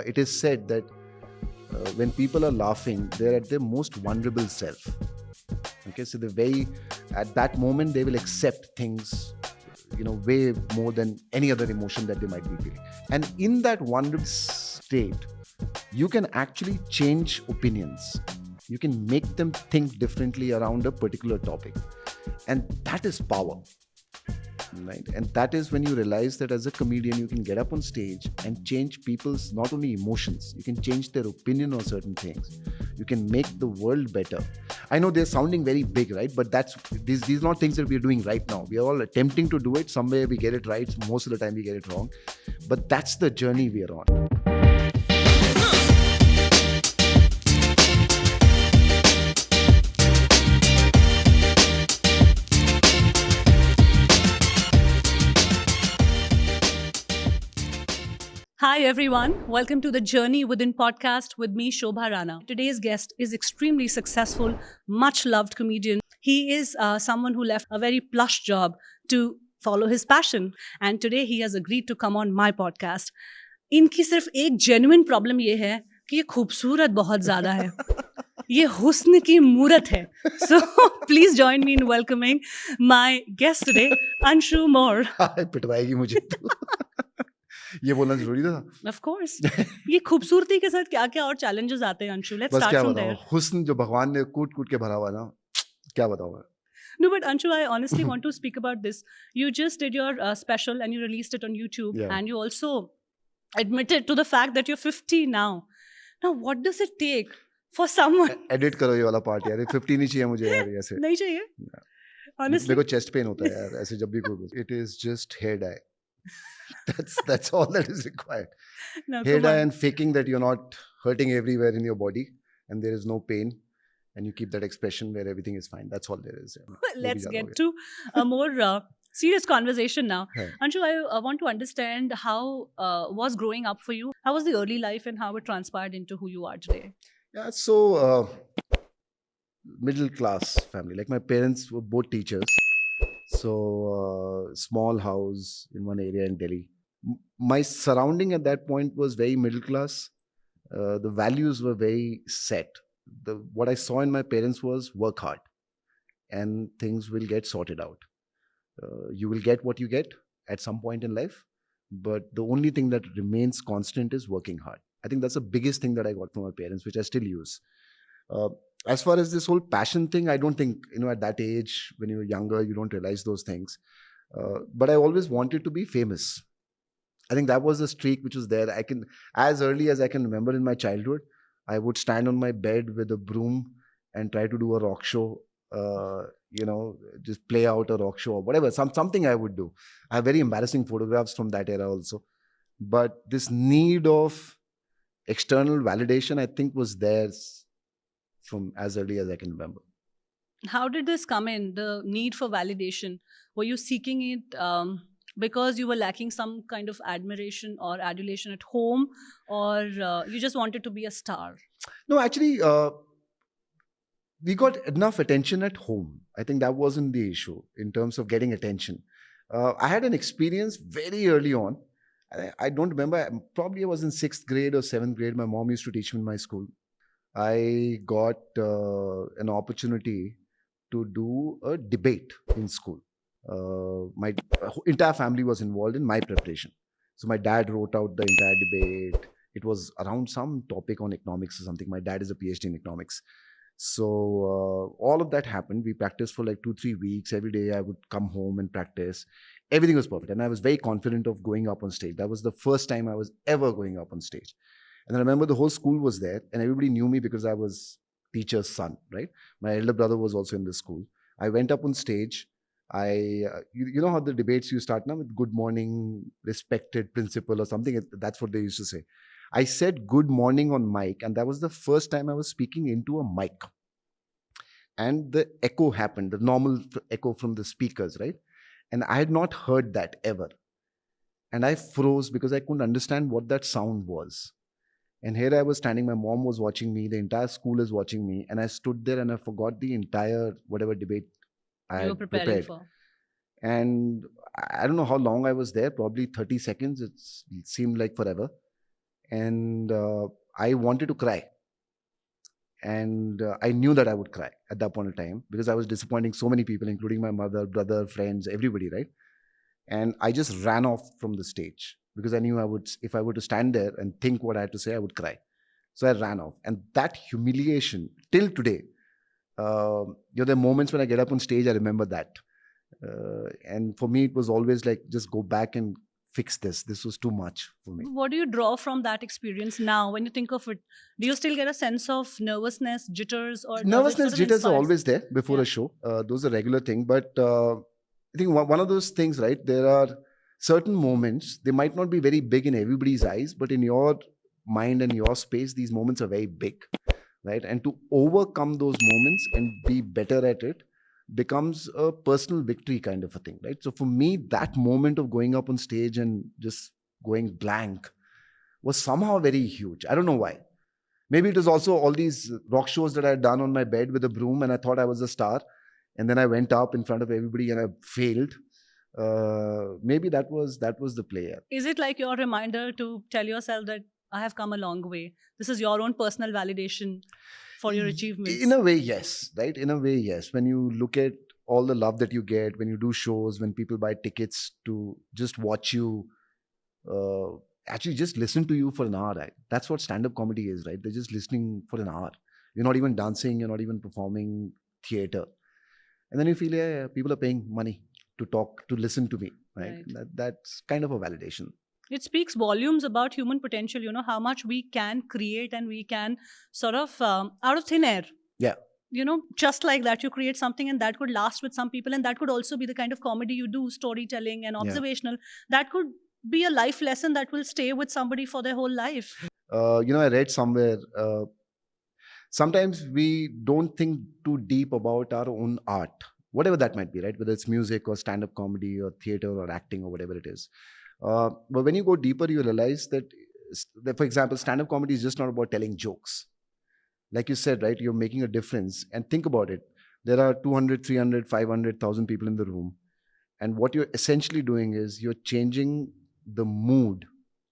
It is said that when people are laughing, they're at their most vulnerable self. Okay, so at that moment, they will accept things, way more than any other emotion that they might be feeling. And in that vulnerable state, you can actually change opinions. You can make them think differently around a particular topic. And that is power. Right? And that is when you realize that as a comedian, you can get up on stage and change people's not only emotions, you can change their opinion on certain things. You can make the world better. I know they're sounding very big, right? But these are not things that we're doing right now. We are all attempting to do it. Somewhere we get it right. Most of the time we get it wrong. But that's the journey we are on. Hi everyone, welcome to the Journey Within podcast with me, Shobha Rana. Today's guest is extremely successful, much loved comedian. He is someone who left a very plush job to follow his passion, and today he has agreed to come on my podcast. इनकी सिर्फ एक genuine problem ये है कि ये खूबसूरत बहुत ज़्यादा है. ये हुस्न की मूरत है. So please join me in welcoming my guest today, Anshu Mor. पिटवाएगी मुझे तो. ये बोलना जरूरी था. Of course. ये खूबसूरती के साथ क्या-क्या और challenges आते हैं Anshu? Let's start from there. हुस्न जो भगवान ने कूट-कूट के भरा हुआ ना, क्या बताऊं मैं? No, but Anshu, I honestly want to speak about this. You just did your special and you released it on YouTube, and you also admitted to the fact that you're 50 now. Now, what does it take for someone? Edit करो ये वाला part यार. 50 नहीं चाहिए मुझे यार ऐसे. नहीं चाहिए? Honestly. मेरे को chest pain होता है यार ऐसे जब भी कोई. It is just hair dye. That's all that is required. No, hair dye and faking that you're not hurting everywhere in your body and there is no pain, and you keep that expression where everything is fine. That's all there is. Let's get to a more serious conversation now. Anshu, I want to understand how was growing up for you. How was the early life and how it transpired into who you are today? Yeah, so middle class family. Like my parents were both teachers. So small house in one area in Delhi. My surrounding at that point was very middle class. The values were very set. What I saw in my parents was work hard and things will get sorted out. You will get what you get at some point in life, but the only thing that remains constant is working hard. I think that's the biggest thing that I got from my parents, which I still use. As far as this whole passion thing, I don't think, at that age, when you're younger, you don't realize those things. But I always wanted to be famous. I think that was the streak which was there. As early as I can remember in my childhood, I would stand on my bed with a broom and try to do a rock show, just play out a rock show or whatever, something I would do. I have very embarrassing photographs from that era also. But this need of external validation, I think, was there from as early as I can remember. How did this come in, the need for validation? Were you seeking it because you were lacking some kind of admiration or adulation at home, or you just wanted to be a star? No, actually, we got enough attention at home. I think that wasn't the issue in terms of getting attention. I had an experience very early on. I don't remember, probably I was in 6th grade or 7th grade. My mom used to teach me in my school. I got an opportunity to do a debate in school. My entire family was involved in my preparation. So my dad wrote out the entire debate. It was around some topic on economics or something. My dad is a PhD in economics. So all of that happened. We practiced for like 2-3 weeks. Every day I would come home and practice. Everything was perfect. And I was very confident of going up on stage. That was the first time I was ever going up on stage. And I remember the whole school was there and everybody knew me because I was teacher's son, right? My elder brother was also in the school. I went up on stage. You know how the debates you start now with good morning, respected principal or something. That's what they used to say. I said good morning on mic, and that was the first time I was speaking into a mic. And the echo happened, the normal echo from the speakers, right? And I had not heard that ever. And I froze because I couldn't understand what that sound was. And here I was standing, my mom was watching me, the entire school is watching me, and I stood there and I forgot the entire whatever debate I had prepared for. And I don't know how long I was there, probably 30 seconds. It seemed like forever. and I wanted to cry. And I knew that I would cry at that point of time because I was disappointing so many people, including my mother, brother, friends, everybody, right? And I just ran off from the stage because I knew I would, if I were to stand there and think what I had to say, I would cry. So I ran off. And that humiliation till today, there are moments when I get up on stage, I remember that. And for me, it was always like, just go back and fix this. This was too much for me. What do you draw from that experience now when you think of it? Do you still get a sense of nervousness, jitters, or does it Nervousness, sort of jitters are inspire? always there before Yeah. a show. Those are regular thing. But I think one of those things, right? There are certain moments, they might not be very big in everybody's eyes, but in your mind and your space, these moments are very big, right? And to overcome those moments and be better at it becomes a personal victory kind of a thing, right? So for me, that moment of going up on stage and just going blank was somehow very huge. I don't know why. Maybe it was also all these rock shows that I had done on my bed with a broom, and I thought I was a star. And then I went up in front of everybody and I failed. Maybe that was the player. Is it like your reminder to tell yourself that I have come a long way? This is your own personal validation for your achievements. In a way, yes, right? In a way, yes. When you look at all the love that you get, when you do shows, when people buy tickets to just watch you, uh, actually just listen to you for an hour, right? That's what stand-up comedy is, right? They're just listening for an hour. You're not even dancing, you're not even performing theater. And then you feel, yeah, yeah, people are paying money to talk, to listen to me, right? Right. That's kind of a validation. It speaks volumes about human potential, how much we can create and we can sort of out of thin air. Yeah. Just like that, you create something and that could last with some people, and that could also be the kind of comedy you do, storytelling and Yeah. observational. That could be a life lesson that will stay with somebody for their whole life. I read somewhere, sometimes we don't think too deep about our own art, whatever that might be, right? Whether it's music or stand-up comedy or theater or acting or whatever it is. But when you go deeper, you realize that, for example, stand-up comedy is just not about telling jokes. Like you said, right? You're making a difference. And think about it. There are 200, 300, 500,000 people in the room. And what you're essentially doing is you're changing the mood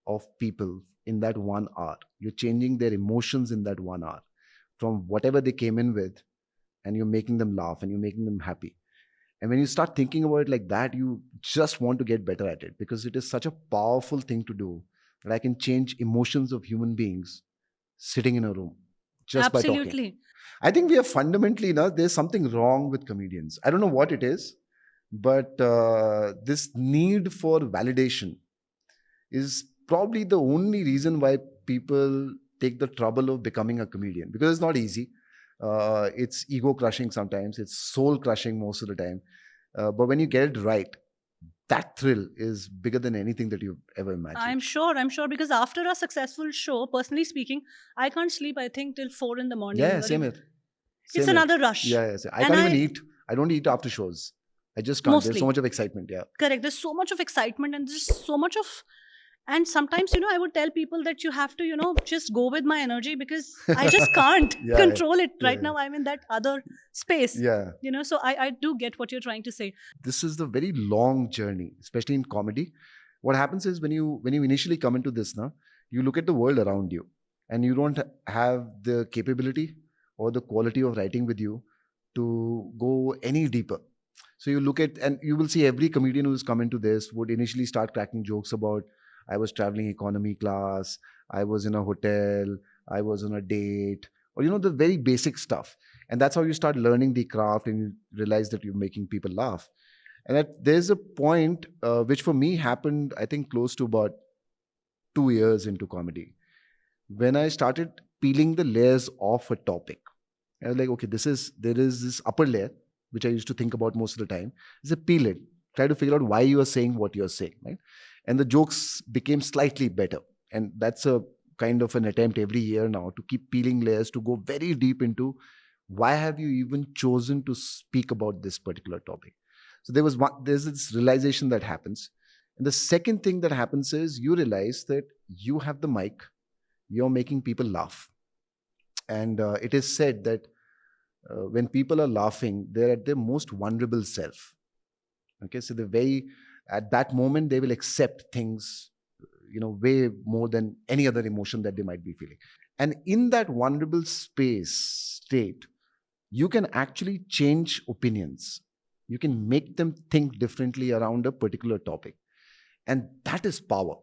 of people in that 1 hour. You're changing their emotions in that 1 hour from whatever they came in with, and you're making them laugh and you're making them happy. And when you start thinking about it like that, you just want to get better at it because it is such a powerful thing to do that I can change emotions of human beings sitting in a room just by talking. Absolutely. I think we are fundamentally, there's something wrong with comedians. I don't know what it is, but this need for validation is probably the only reason why people take the trouble of becoming a comedian, because it's not easy. It's ego crushing sometimes, it's soul crushing most of the time. But when you get it right, that thrill is bigger than anything that you've ever imagined. I'm sure, because after a successful show, personally speaking, I can't sleep, I think, till 4 in the morning. Yeah, or same even- here. It's Same here. another rush. Yeah, yeah, same. I And can't even I- eat. I don't eat after shows. I just can't. There's Mostly. so much of excitement. Yeah. Correct. There's so much of excitement and there's so much of, and sometimes, I would tell people that you have to, just go with my energy because I just can't Yeah, control it. Right yeah. now, I'm in that other space. Yeah. So I do get what you're trying to say. This is the very long journey, especially in comedy. What happens is when you initially come into this now, you look at the world around you and you don't have the capability or the quality of writing with you to go any deeper. So you look at, and you will see every comedian who's come into this would initially start cracking jokes about, I was traveling economy class, I was in a hotel, I was on a date, or the very basic stuff. And that's how you start learning the craft and you realize that you're making people laugh. And that there's a point which for me happened, I think, close to about 2 years into comedy, when I started peeling the layers off a topic. I was like, okay, there is this upper layer, which I used to think about most of the time. Is a peel it, try to figure out why you are saying what you're saying, right? And the jokes became slightly better. And that's a kind of an attempt every year now to keep peeling layers, to go very deep into why have you even chosen to speak about this particular topic. So there's this realization that happens. And the second thing that happens is you realize that you have the mic, you're making people laugh. And it is said that when people are laughing, they're at their most vulnerable self. Okay, so at that moment, they will accept things, way more than any other emotion that they might be feeling. And in that vulnerable state, you can actually change opinions. You can make them think differently around a particular topic. And that is power,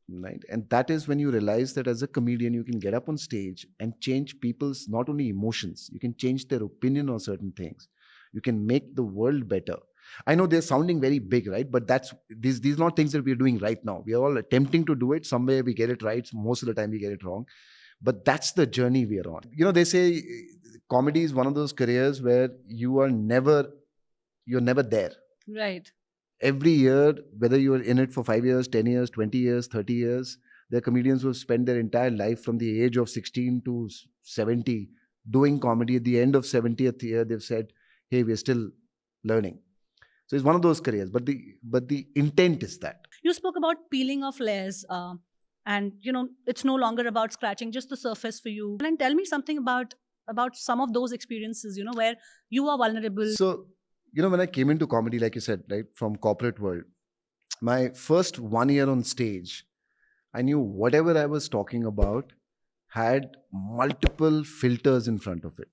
right? And that is when you realize that as a comedian, you can get up on stage and change people's not only emotions, you can change their opinion on certain things. You can make the world better. I know they're sounding very big, right? But these are not things that we're doing right now. We are all attempting to do it. Somewhere we get it right. Most of the time we get it wrong. But that's the journey we are on. They say comedy is one of those careers where you're never there. Right. Every year, whether you're in it for 5 years, 10 years, 20 years, 30 years, there are comedians who have spent their entire life from the age of 16 to 70 doing comedy. At the end of 70th year, they've said, hey, we're still learning. So it's one of those careers, but the intent is that. You spoke about peeling off layers, and it's no longer about scratching just the surface for you. And tell me something about some of those experiences, where you are vulnerable. So, when I came into comedy, like you said, right, from corporate world, my first 1 year on stage, I knew whatever I was talking about had multiple filters in front of it.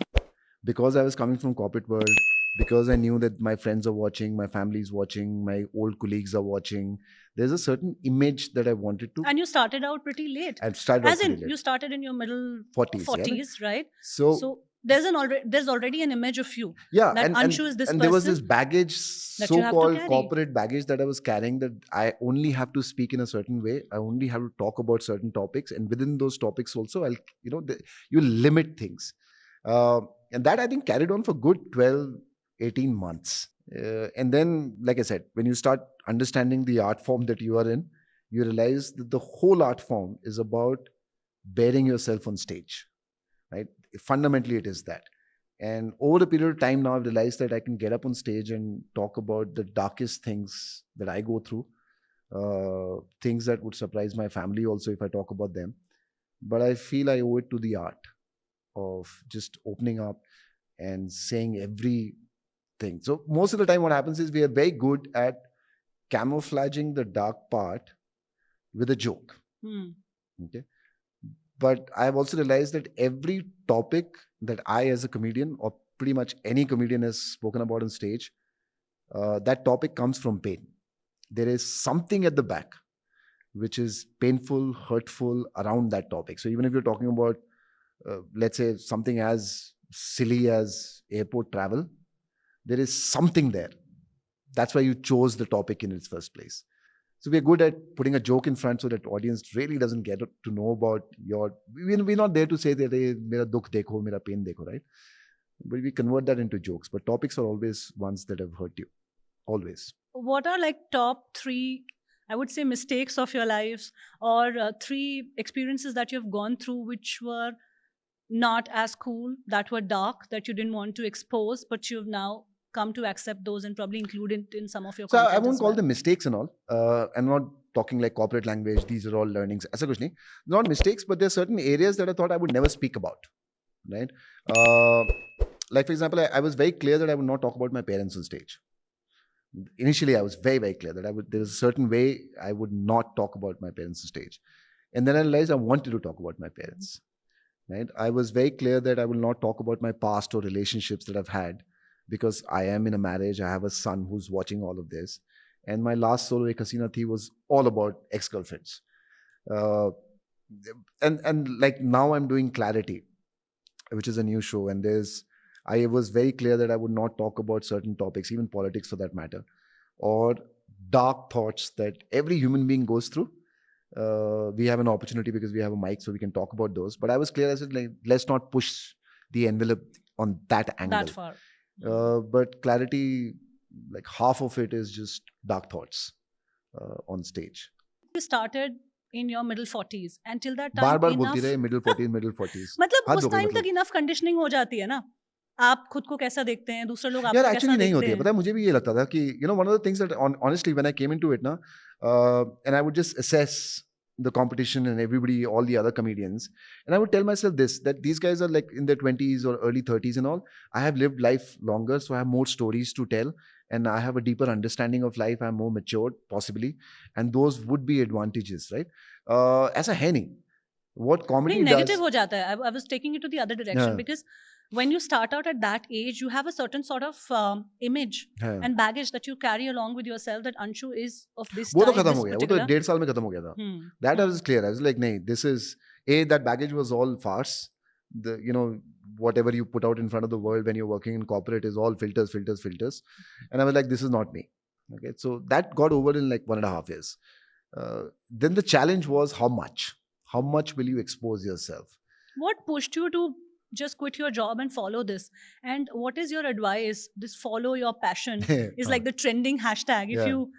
Because I was coming from corporate world, because I knew that my friends are watching, my family is watching, my old colleagues are watching, there's a certain image that I wanted to. And you started out pretty late. I started out pretty late. You started in your middle 40s, yeah? Right? So there's already an image of you. Yeah, that and Anshu is this and person. there was this baggage, so-called carry. corporate baggage that I was carrying, that I only have to speak in a certain way. I only have to talk about certain topics, and within those topics also, you limit things, and that I think carried on for good 12, 18 months. And then, like I said, when you start understanding the art form that you are in, you realize that the whole art form is about bearing yourself on stage, right? Fundamentally, it is that. And over a period of time now, I've realized that I can get up on stage and talk about the darkest things that I go through, things that would surprise my family also if I talk about them. But I feel I owe it to the art of just opening up and saying everything. So most of the time what happens is we are very good at camouflaging the dark part with a joke. Okay. But I've also realized that every topic that I, as a comedian, or pretty much any comedian has spoken about on stage, that topic comes from pain. There is something at the back which is painful, hurtful around that topic. So even if you're talking about, let's say, something as silly as airport travel, there is something there. That's why you chose the topic in its first place. So we're good at putting a joke in front so that audience really doesn't get to know about we're not there to say that, hey, mera dukh dekho, mera pain dekho, right? But we convert that into jokes. But topics are always ones that have hurt you. Always. What are like top 3, I would say, mistakes of your lives, or 3 experiences that you've gone through which were not as cool, that were dark, that you didn't want to expose, but you've now come to accept those and probably include it in some of your content? So I won't call them mistakes and all. I'm not talking like corporate language. These are all learnings. Aisa kuch nahi. Not mistakes, but there are certain areas that I thought I would never speak about. Right? Like for example, I was very clear that I would not talk about my parents on stage. Initially, I was very, very clear that there was a certain way I would not talk about my parents on stage. And then I realized I wanted to talk about my parents. Right? I was very clear that I will not talk about my past or relationships that I've had, because I am in a marriage. I have a son who's watching all of this. And my last solo, Ek Hasina Thi, was all about ex-girlfriends. And like now I'm doing Clarity, which is a new show. And I was very clear that I would not talk about certain topics, even politics for that matter, or dark thoughts that every human being goes through. We have an opportunity because we have a mic, so we can talk about those. But I was clear, I said, like, let's not push the envelope on that angle. That far. But Clarity, like half of it is just dark thoughts on stage. You started in your middle 40s, and till that time बार-बार बोलती रहे middle 40s. मतलब उस time तक enough conditioning हो जाती है ना, आप खुद को कैसा देखते हैं, दूसरे लोग आपको यार कैसा actually नहीं देखते होती है. हैं. पता है, मुझे भी ये लगता था कि one of the things that honestly when I came into it ना, and I would just assess the competition and everybody, all the other comedians, and I would tell myself this, that these guys are like in their 20s or early 30s and all. I have lived life longer, so I have more stories to tell, and I have a deeper understanding of life. I'm more matured, possibly, and those would be advantages, right? As a Henny, what comedy नहीं, negative does, हो जाता है. I was taking it to the other direction yeah, because when you start out at that age, you have a certain sort of image yeah. and baggage that you carry along with yourself that Anshu is of this वो तो type, खत्म this हो गया, वो तो particular. 1.5 साल में खत्म हो गया था. Hmm. That I Hmm. was clear. I was like, "Nahi, this is that baggage was all farce. Whatever you put out in front of the world when you're working in corporate is all filters, filters, filters." And I was like, "This is not me." Okay, so that got over in like 1.5 years. Then the challenge was how much. How much will you expose yourself? What pushed you to just quit your job and follow this? And what is your advice? This follow your passion is like the trending hashtag. If Yeah. you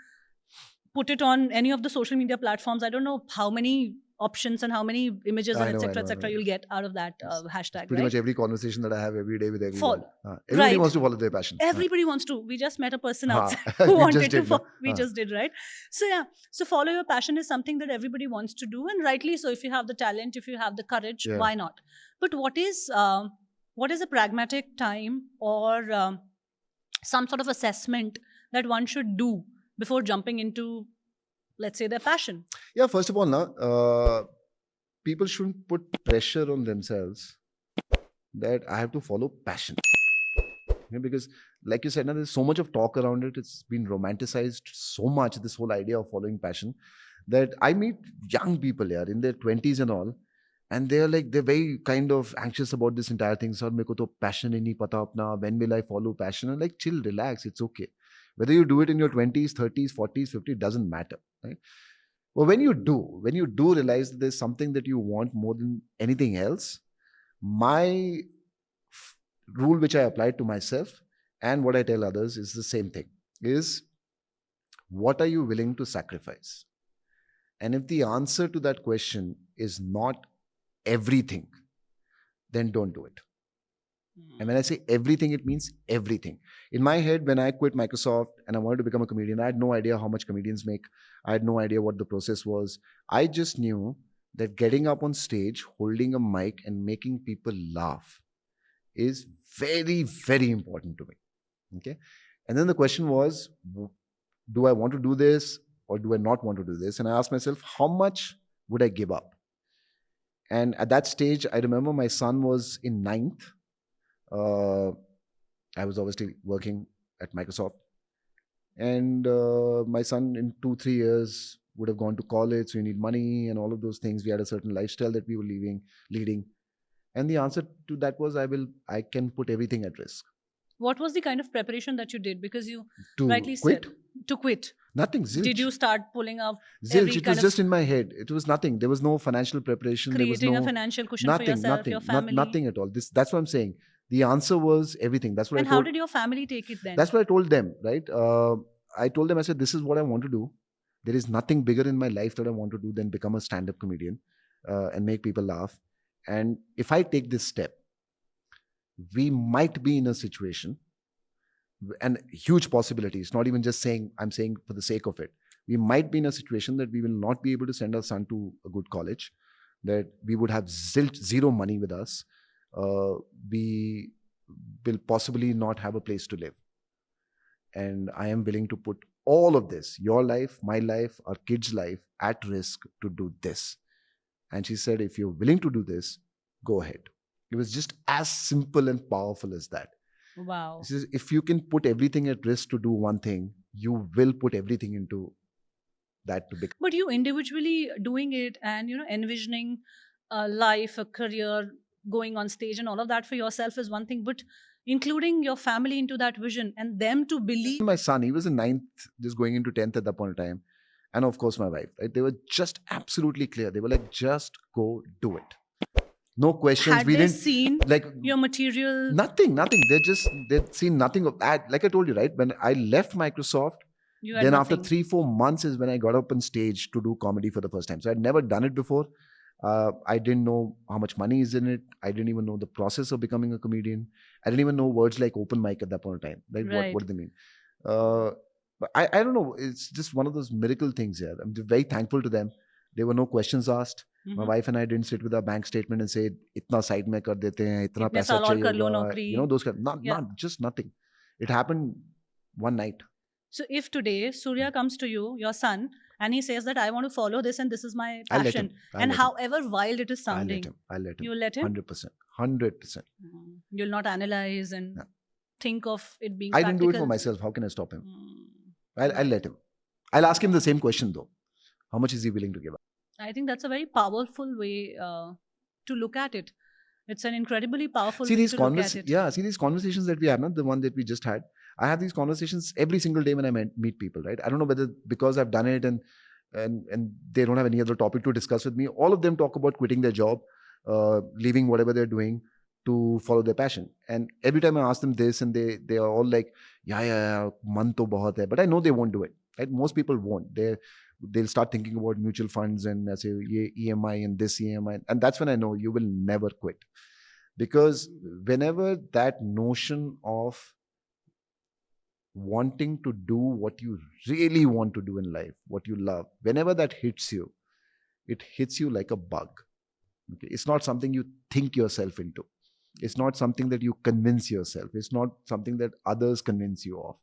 put it on any of the social media platforms, I don't know how many options and how many images and I know, I etc know, I know. etc you'll get out of that It's hashtag, pretty right? much every conversation that I have every day with everyone. Follow. Everybody Right. wants to follow their passion. Everybody wants to. We just met a person Haan. outside We who just wanted to. did, na? We just did, right? So yeah. So follow your passion is something that everybody wants to do, and rightly so. If you have the talent, if you have the courage, Yeah. why not? But what is a pragmatic time or some sort of assessment that one should do before jumping into, let's say, their passion? Yeah, first of all, people shouldn't put pressure on themselves that I have to follow passion. Yeah, because, like you said, now there's so much of talk around it. It's been romanticized so much, this whole idea of following passion, that I meet young people here in their 20s and all, and they're very kind of anxious about this entire thing. Sir, meko to passion hi nahi pata apna. When will I follow passion? And like, chill, relax, it's okay. Whether you do it in your 20s, 30s, 40s, 50s, doesn't matter, right? Well, when you do realize that there's something that you want more than anything else, my rule which I applied to myself and what I tell others is the same thing, is what are you willing to sacrifice? And if the answer to that question is not everything, then don't do it. And when I say everything, it means everything. In my head, when I quit Microsoft and I wanted to become a comedian, I had no idea how much comedians make. I had no idea what the process was. I just knew that getting up on stage, holding a mic and making people laugh is very, very important to me. Okay. And then the question was, do I want to do this or do I not want to do this? And I asked myself, how much would I give up? And at that stage, I remember my son was in 9th. I was obviously working at Microsoft. And my son in 2-3 years would have gone to college, so you need money and all of those things. We had a certain lifestyle that we were leading. And the answer to that was, I can put everything at risk. What was the kind of preparation that you did? Because you To rightly quit? said to quit. Nothing, zilch. Did you start pulling up Zilch, every it kind was of just in my head. It was nothing. There was no financial preparation. There was creating no a financial cushion for yourself, your family? Nothing at all. That's what I'm saying. The answer was everything. That's what And I told. how did your family take it then? That's what I told them, right? I told them, I said, this is what I want to do. There is nothing bigger in my life that I want to do than become a stand-up comedian and make people laugh. And if I take this step, we might be in a situation, and huge possibilities, not even just saying, I'm saying for the sake of it, we might be in a situation that we will not be able to send our son to a good college, that we would have zero money with us. We will possibly not have a place to live. And I am willing to put all of this, your life, my life, our kids' life, at risk to do this. And she said, if you're willing to do this, go ahead. It was just as simple and powerful as that. Wow. She says, if you can put everything at risk to do one thing, you will put everything into that to become. But you individually doing it and envisioning a life, a career, going on stage and all of that for yourself is one thing, but including your family into that vision and them to believe. My son, he was in 9th, just going into 10th at that point in time. And of course, my wife, right? They were just absolutely clear. They were like, just go do it. No questions. Had they seen your material? Nothing. They'd seen nothing of that. Like I told you, right? When I left Microsoft, then after 3-4 months is when I got up on stage to do comedy for the first time. So I'd never done it before. I didn't know how much money is in it. I didn't even know the process of becoming a comedian. I didn't even know words like open mic at that point in time. Like what do they mean? But I don't know. It's just one of those miracle things here. I'm very thankful to them. There were no questions asked. My wife and I didn't sit with our bank statement and say, "Itna side mein kar dete hain, itna paisa chahiye hoga." Those kind. Not just nothing. It happened one night. So if today Surya comes to you, your son, and he says that I want to follow this and this is my I'll let him. passion, I'll and let him. however wild it is I'll let sounding, him. I'll let him. you'll let him? 100%. 100%. You'll not analyze and No. think of it being I didn't do it practical. for myself. How can I stop him? Mm. I'll let him. I'll ask him the same question though. How much is he willing to give up? I think that's a very powerful way to look at it. It's an incredibly powerful See way these to look at it. see these conversations that we have, not the one that we just had. I have these conversations every single day when I meet people, right? I don't know whether because I've done it and they don't have any other topic to discuss with me. All of them talk about quitting their job, leaving whatever they're doing to follow their passion. And every time I ask them this, and they are all like, yeah, man to bahut hai. But I know they won't do it. Right? Most people won't. They'll start thinking about mutual funds and I say EMI and this EMI, and that's when I know you will never quit, because whenever that notion of wanting to do what you really want to do in life, what you love, whenever that hits you, it hits you like a bug. Okay? It's not something you think yourself into. It's not something that you convince yourself. It's not something that others convince you of.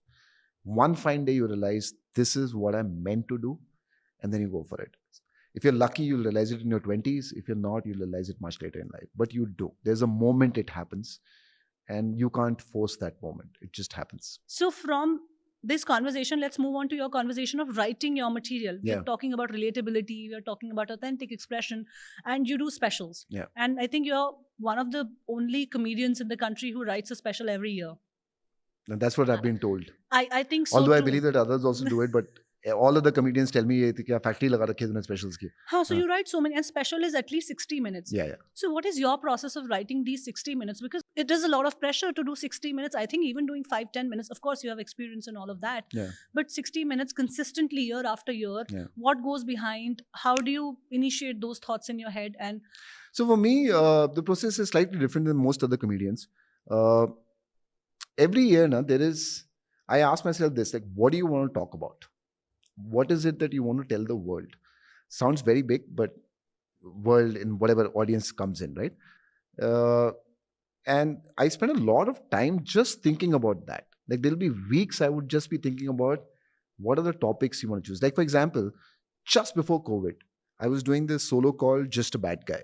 One fine day you realize this is what I'm meant to do, and then you go for it. If you're lucky, you'll realize it in your 20s. If you're not, you'll realize it much later in life. But you do. There's a moment it happens, and you can't force that moment. It just happens. So from this conversation, let's move on to your conversation of writing your material. Yeah. We're talking about relatability, we're talking about authentic expression, and you do specials. Yeah. And I think you're one of the only comedians in the country who writes a special every year. And that's what I've been told. I think so. Although I too. believe that others also do it, but all of the comedians tell me कि factory लगा रखी है तूने specials की. So you write so many, and special is at least 60 minutes. Yeah. So what is your process of writing these 60 minutes? Because it is a lot of pressure to do 60 minutes. I think even doing 5-10 minutes, of course you have experience in all of that. Yeah. But 60 minutes consistently year after year, Yeah. what goes behind? How do you initiate those thoughts in your head? And So for me, the process is slightly different than most other comedians. Every year, I ask myself this, like, what do you want to talk about? What is it that you want to tell the world? Sounds very big, but world in whatever audience comes in, right? And I spend a lot of time just thinking about that. Like there'll be weeks I would just be thinking about what are the topics you want to choose. Like for example, just before COVID, I was doing this solo called Just a Bad Guy.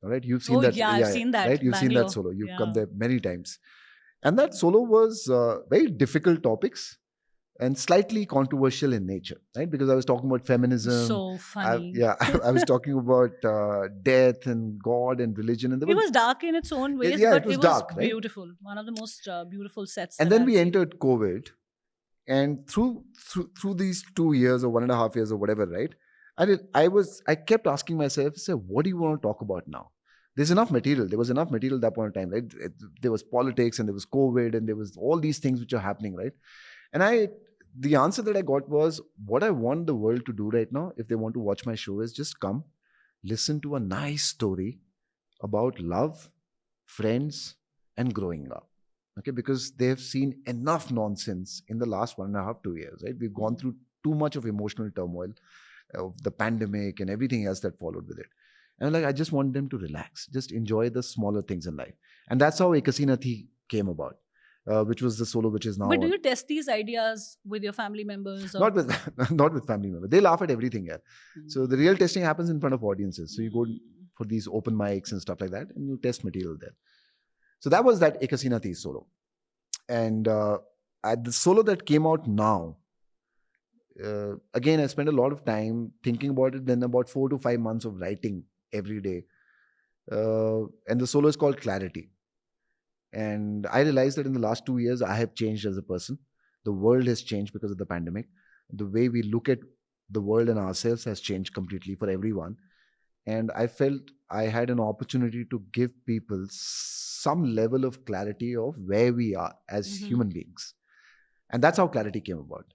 All right, you've seen that. yeah, I've seen that. Right, you've seen Bangalore. that solo. You've Yeah. come there many times. And that solo was very difficult topics and slightly controversial in nature, right? Because I was talking about feminism. So funny. I was talking about death and God and religion. And It was dark in its own ways, yeah, but it was dark, right? beautiful. One of the most beautiful sets. And that then I've we seen. entered COVID. And through these 2 years or 1.5 years or whatever, right? I kept asking myself, say, what do you want to talk about now? There's enough material. There was enough material at that point in time, right? There was politics and there was COVID and there was all these things which are happening, right? And the answer that I got was, what I want the world to do right now, if they want to watch my show, is just come, listen to a nice story about love, friends, and growing up. Okay, because they have seen enough nonsense in the last 1.5, 2 years, right? We've gone through too much of emotional turmoil, of the pandemic and everything else that followed with it. And I just want them to relax, just enjoy the smaller things in life. And that's how Ekasina Thi came about, which was the solo which is now. But do you test these ideas with your family members? Or? Not with family members. They laugh at everything. Yeah. So the real testing happens in front of audiences. So you go for these open mics and stuff like that, and you test material there. So that was that Ekasina Thi solo. And at the solo that came out now, again, I spent a lot of time thinking about it, then about 4 to 5 months of writing every day. And the solo is called Clarity. And I realized that in the last 2 years, I have changed as a person. The world has changed because of the pandemic. The way we look at the world and ourselves has changed completely for everyone. And I felt I had an opportunity to give people some level of clarity of where we are as human beings. And that's how Clarity came about.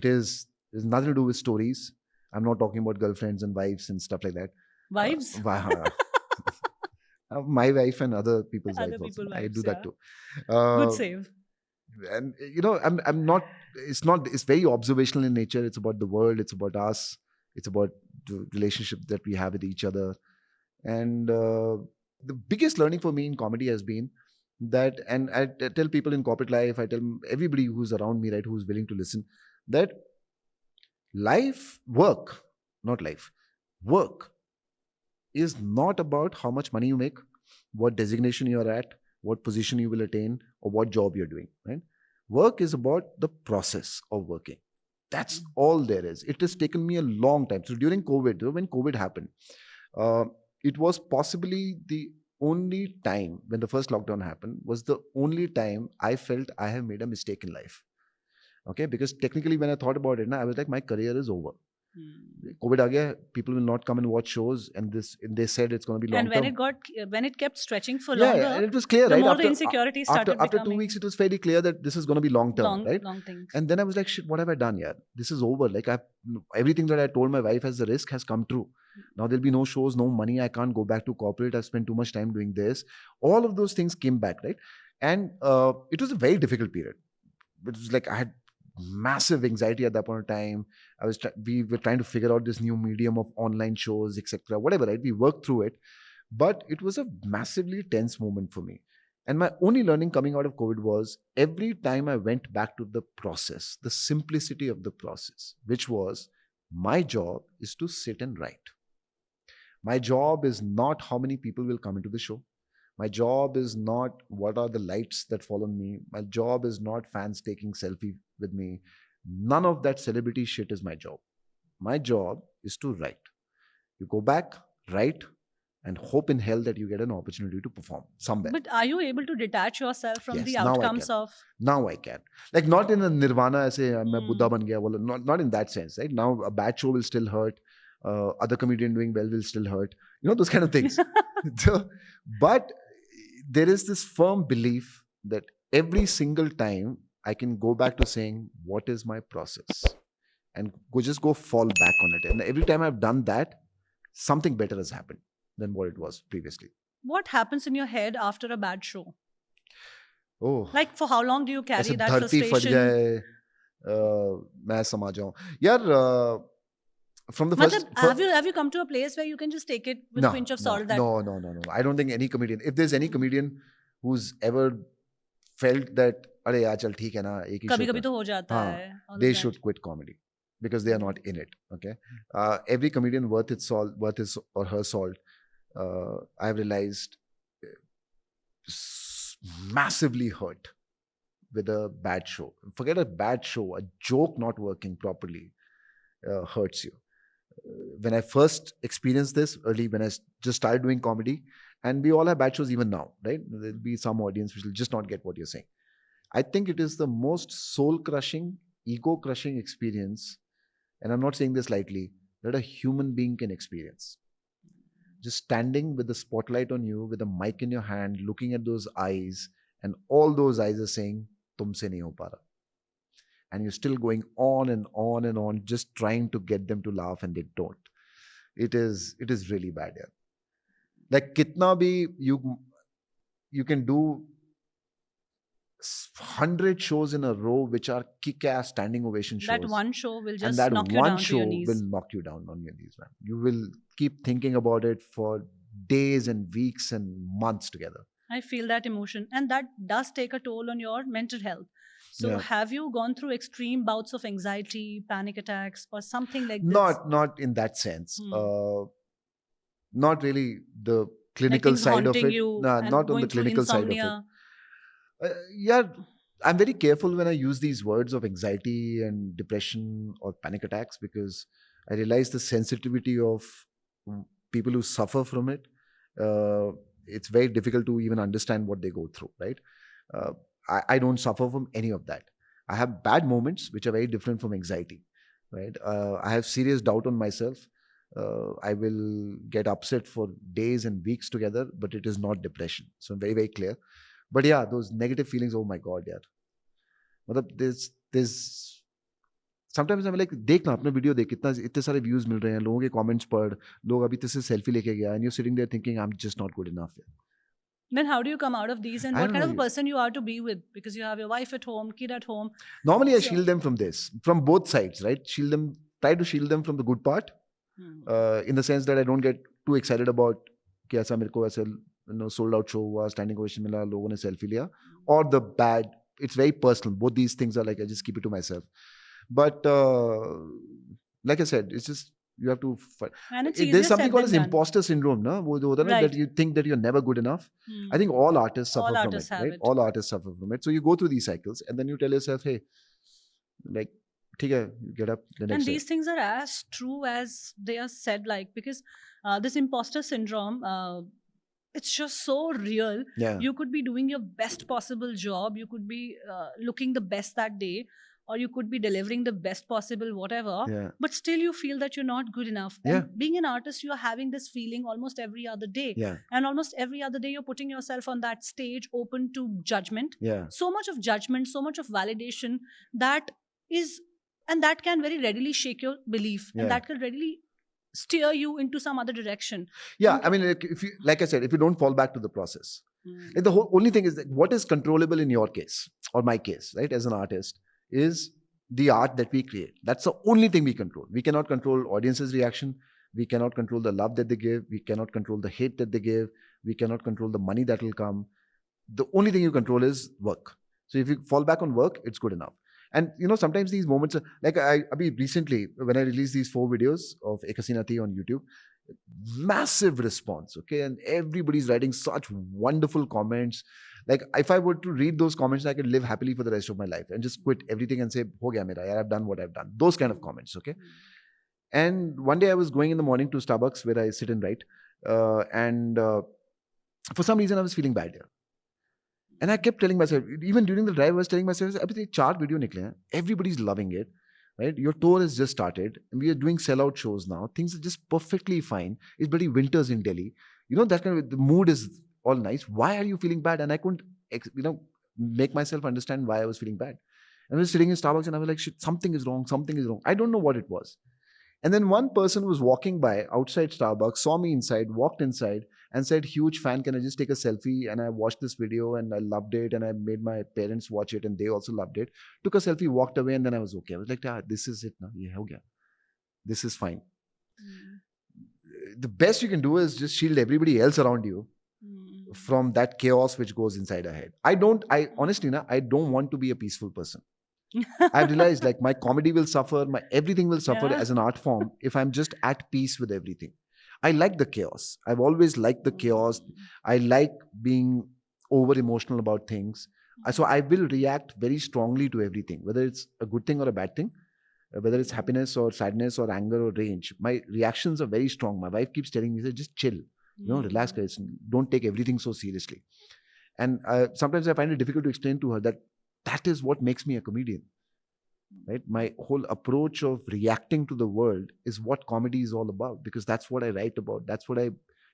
There's nothing to do with stories. I'm not talking about girlfriends and wives and stuff like that. Wives? My wife and other people's Other wives people also. I wives, do that yeah. too. Good save. And I'm not. It's very observational in nature. It's about the world. It's about us. It's about the relationship that we have with each other. And the biggest learning for me in comedy has been that, and I tell people in corporate life, I tell everybody who's around me, right, who's willing to listen, that not life, work is not about how much money you make, what designation you're at, what position you will attain, or what job you're doing, right? Work is about the process of working. That's all there is. It has taken me a long time. So during COVID, when COVID happened, uh, it was possibly the only time, when the first lockdown happened, was the only time I felt I have made a mistake in life. Okay, because technically when I thought about it, I was like, my career is over. COVID aa gaya, people will not come and watch shows, and they said it's going to be long And term. when it kept stretching for Yeah, longer, yeah, and it was clear, the right? more the insecurity started After 2 becoming weeks, it was fairly clear that this is going to be long term, right? long things. And then I was like, shit, what have I done? Yeah, this is over. Like, everything that I told my wife as a risk has come true. Now there'll be no shows, no money. I can't go back to corporate. I've spent too much time doing this. All of those things came back, right? And it was a very difficult period. It was like I had massive anxiety at that point of time. We were trying to figure out this new medium of online shows, etc. Whatever, right? We worked through it, but it was a massively tense moment for me. And my only learning coming out of COVID was every time I went back to the process, the simplicity of the process, which was my job is to sit and write. My job is not how many people will come into the show. My job is not what are the lights that fall on me. My job is not fans taking selfie with me. None of that celebrity shit is my job. My job is to write. You go back, write, and hope in hell that you get an opportunity to perform somewhere. But are you able to detach yourself from Yes, the now I outcomes can. of? Now I can. Like, not in a nirvana, aise, main Buddha ban gaya, not in that sense, right? Now a bad show will still hurt. Other comedian doing well will still hurt. You know, those kind of things. But there is this firm belief that every single time I can go back to saying, what is my process? And just go fall back on it. And every time I've done that, something better has happened than what it was previously. What happens in your head after a bad show? Oh, Like, for how long do you carry ऐसे that धरती फट frustration? जाए, मैं समा जाऊं यार. From the first, Have you come to a place where you can just take it with a pinch of salt? No. I don't think any comedian, if there's any comedian who's ever felt that, अरे यार चल ठीक है ना, एक ही कभी show कभी कर, तो हो जाता हाँ, है. all of they that. should quit comedy because they are not in it. Okay, every comedian worth his or her salt, I've realized, massively hurt with a bad show. Forget a bad show, a joke not working properly hurts you. When I first experienced this early, when I just started doing comedy, and we all have bad shows even now, right? There'll be some audience which will just not get what you're saying. I think it is the most soul-crushing, ego-crushing experience, and I'm not saying this lightly, that a human being can experience. Just standing with the spotlight on you, with a mic in your hand, looking at those eyes, and all those eyes are saying, "Tumse nahi ho pa raha." And you're still going on and on and on, just trying to get them to laugh, and they don't. It is really bad, yeah. Like, kitna bhi you can do 100 shows in a row which are kick-ass standing ovation shows. That one show will and just that knock you one down to show your knees. will knock you down on your knees, man. You will keep thinking about it for days and weeks and months together. I feel that emotion, and that does take a toll on your mental health. So, Yeah. have you gone through extreme bouts of anxiety, panic attacks, or something like this? Not in that sense. Not really the clinical things side of haunting it. you Nah, and not on going the through clinical side of it. insomnia? Yeah, I'm very careful when I use these words of anxiety and depression or panic attacks, because I realize the sensitivity of people who suffer from it. It's very difficult to even understand what they go through, right? I don't suffer from any of that. I have bad moments which are very different from anxiety, right? I have serious doubt on myself. I will get upset for days and weeks together, but it is not depression. So I'm very, very clear. But yeah, those negative feelings, oh my God, yaar. मतलब there's sometimes I'm like, देख ना अपने video देख, इतने सारे views मिल रहे हैं, लोगों के comments पढ़, लोग अभी तेरे से selfie लेके गया, and you're sitting there thinking, I'm just not good enough. Then how do you come out of these, and I what don't kind of know. a person you are to be with? Because you have your wife at home, kid at home. Normally, I So- shield them from this, from both sides, right? Try to shield them from the good part, in the sense that I don't get too excited about कि ऐसा मेरे को ऐसे sold out show हुआ, standing ovation मिला, लोगों ने selfie लिया, or the bad. It's very personal. Both these things are like I just keep it to myself. But like I said, it's just you have to. And it's There's easier something said called than as done. imposter syndrome, no? वो जो होता है ना, Right. that you think that you're never good enough. I think all artists suffer All from artists it, have right? it. All artists suffer from it. So you go through these cycles, and then you tell yourself, hey, like, ठीक है, you get up the next And day. these things are as true as they are said, like, because this imposter syndrome, it's just so real. Yeah. You could be doing your best possible job, you could be looking the best that day, or you could be delivering the best possible whatever, Yeah. but still you feel that you're not good enough. Yeah. And being an artist, you're having this feeling almost every other day. Yeah. And almost every other day, you're putting yourself on that stage open to judgment. Yeah. So much of judgment, so much of validation that is, and that can very readily shake your belief, Yeah. and that can readily steer you into some other direction. Yeah. I mean, like I said, if you don't fall back to the process, like the whole only thing is that what is controllable in your case or my case, right? As an artist, is the art that we create. That's the only thing we control. We cannot control audience's reaction. We cannot control the love that they give. We cannot control the hate that they give. We cannot control the money that will come. The only thing you control is work. So if you fall back on work, it's good enough. And sometimes these moments are like recently when I released these 4 videos of Ekasinati on YouTube, massive response, okay, and everybody's writing such wonderful comments. Like if I were to read those comments, I could live happily for the rest of my life and just quit everything and say, "Ho gaya mera, I've done what I've done." Those kind of comments, okay. And one day I was going in the morning to Starbucks where I sit and write, and for some reason I was feeling bad here. And I kept telling myself, even during the drive, I was telling myself, "Abhi 4 video nikle hain. Everybody's loving it, right? Your tour has just started, and we are doing sellout shows now. Things are just perfectly fine. It's bloody winters in Delhi. That kind of the mood is all nice. Why are you feeling bad?" And I couldn't, make myself understand why I was feeling bad. And I was sitting in Starbucks, and I was like, "Shit, something is wrong. Something is wrong." I don't know what it was. And then one person was walking by outside Starbucks, saw me inside, walked inside, and said, "Huge fan, can I just take a selfie?" And I watched this video and I loved it, and I made my parents watch it and they also loved it. Took a selfie, walked away, and then I was okay. I was like, this is it now. Yeah, okay. This is fine. The best you can do is just shield everybody else around you from that chaos which goes inside our head. I honestly, I don't want to be a peaceful person. I've realized like my comedy will suffer, my everything will suffer as an art form if I'm just at peace with everything. I like the chaos. I've always liked the chaos. I like being over emotional about things. So I will react very strongly to everything, whether it's a good thing or a bad thing, whether it's happiness or sadness or anger or rage. My reactions are very strong. My wife keeps telling me, just chill, relax, guys. Don't take everything so seriously. And sometimes I find it difficult to explain to her that is what makes me a comedian. Right? My whole approach of reacting to the world is what comedy is all about, because that's what I write about. That's what I